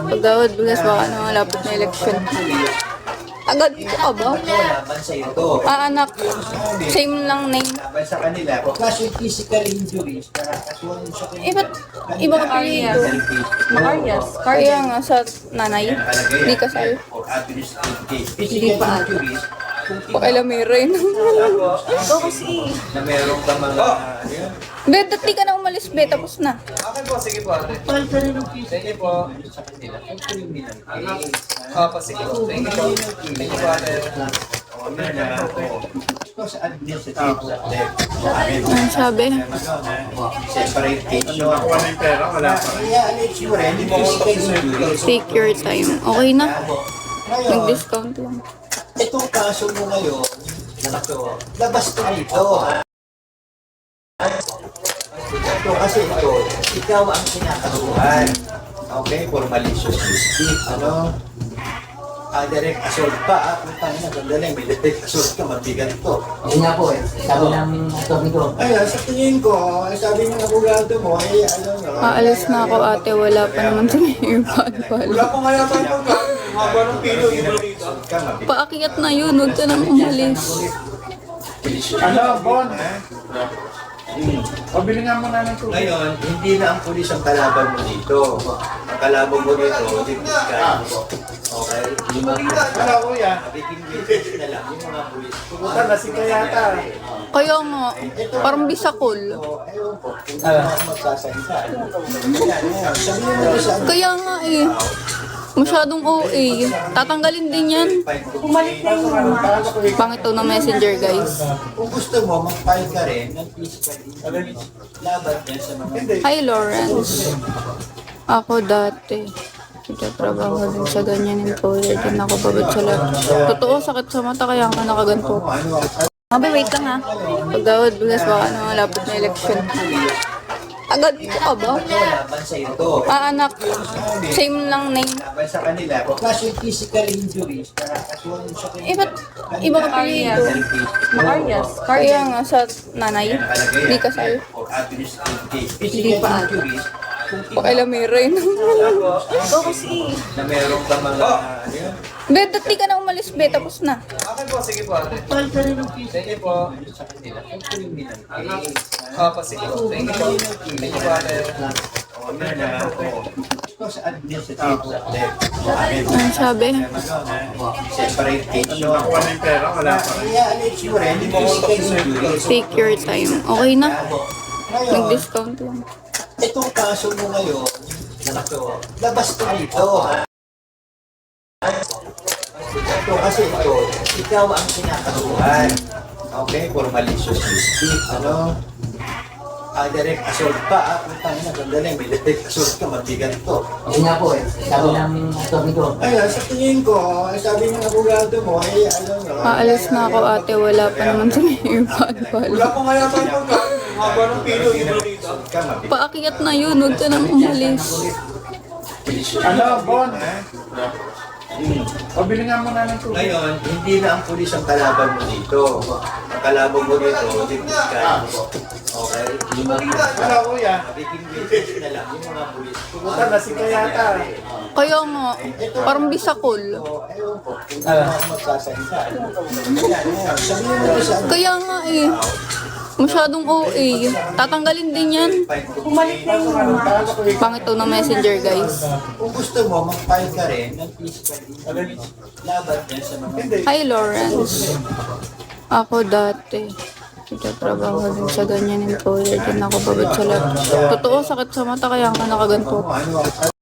Pagdawad, bigas baka na malapit na election. Agad ka ba? Laban sa ito. Anak, same lang name. Laban sa kanila. Kaso physical injuries, kasuhan sa kanila. Ba't iba ka pilito? Makarias. Kaya nga sa nanay, di kasal. Physical injuries, Pakailamira yun. Ito kasi. na meron ka mga... Bet, di ka na umalis, bet, tapos na. Okay po, sige po ate. Sige po. sa kanila. Ang criminal case. Opo, sige po. Thank you po. Thank you po ate. Ito sa administrative sa left. Ang sabi, Separate case yun. Kaya alleged mo rin, yung physical injuries. take your time. Okay na? Ngayon, Nag-discount lang. itong kaso mo ngayon, labas to dito. Ito kasi ito, ikaw ang kinakasuhan. Okay, for malicious misdeed, direct assault pa, putang ina, sandali, may direct assault ka, mabigat to. Yun nga po eh, sabi ng attorney ko. Ayun, sa tingin ko, sabi ng abogado mo, alam nyo. Aalis na ako, ate. Wala pa naman sa earbud pala. Wala po nga yata yung haba ng pilo yung dito. Paakyat na yun. Huwag ka nang umalis. Bon? Pabili nga muna ng tubig. Ngayon, hindi na ang pulis ang kalaban mo dito. Ang kalaban mo dito, ka. Okay? Wala kuya. Nabiging witness na lang yung mga pulis. Pumunta na si Kayata. Kaya nga, parang bisakol. So, ewan po, kung ano ang magsasalita. Yan, sabihin mo na sa Kaya nga eh. Masyadong OA. Tatanggalin din yan. Bumalik na yung Pangit to na messenger, guys. Kung gusto mo, mag-file ka rin ng physical injuries. Laban yan sa mga... Hi, Lawrence. Ako dati. Nagtatrabaho din sa ganyan employer. Din ako babad sa lab. Totoo, sakit sa mata kaya ka nakaganto. Mabi, wait lang ha. Pagdawad, bigas baka na malapit na election. Agad ka ba? Laban sa ito. Anak, same lang name. Laban sa kanila. Kaso physical injuries, kasuhan sa kanila. Ba't iba ka pilito? Makarias. Kaya nga sa nanay, di kasal. Physical injuries, Pakailamira yun. Ito kasi. na meron ka mga... Bet, di ka na umalis, bet, tapos na. Okay po, sige po ate. Sige po. sa kanila. Ang criminal case. Opo, sige po. Thank you po. Thank you po ate. Ito sa administrative sa left. Ang sabi, Separate case yun. Kaya alleged mo rin, yung physical injuries. take your time. Okay na? Ngayon, Nag-discount lang. itong kaso mo ngayon, labas to dito. Ito kasi ito, ikaw ang kinakasuhan. Okay, for malicious misdeed, direct assault pa, putang ina, sandali, may direct assault ka, mabigat to. Yun nga po eh, sabi ng attorney ko. Ayun, sa tingin ko, sabi ng abogado mo, alam nyo. Aalis na ako, ate. Wala pa naman sa earbud pala. Wala po nga yata yung haba ng pilo yung dito. Paakyat na yun. Huwag ka nang umalis. Bon? Pabili nga muna ng tubig. Ngayon, hindi na ang pulis ang kalaban mo dito. Ang kalaban mo dito, ka. Okay? Wala kuya. Nabiging witness na lang yung mga pulis. Pumunta na si Kayata. Kaya nga, parang bisakol. So, ewan po, kung ano ang magsasalita. Yan, sabihin mo na sa Kaya nga eh. Masyadong OA. Tatanggalin din yan. Bumalik na yung Pangit to na messenger, guys. Kung gusto mo, mag-file ka rin ng physical injuries. Laban yan sa mga... Hi, Lawrence. Ako dati. Nagtatrabaho din sa ganyan employer. Din ako babad sa lab. Totoo, sakit sa mata kaya ka nakaganto. Ano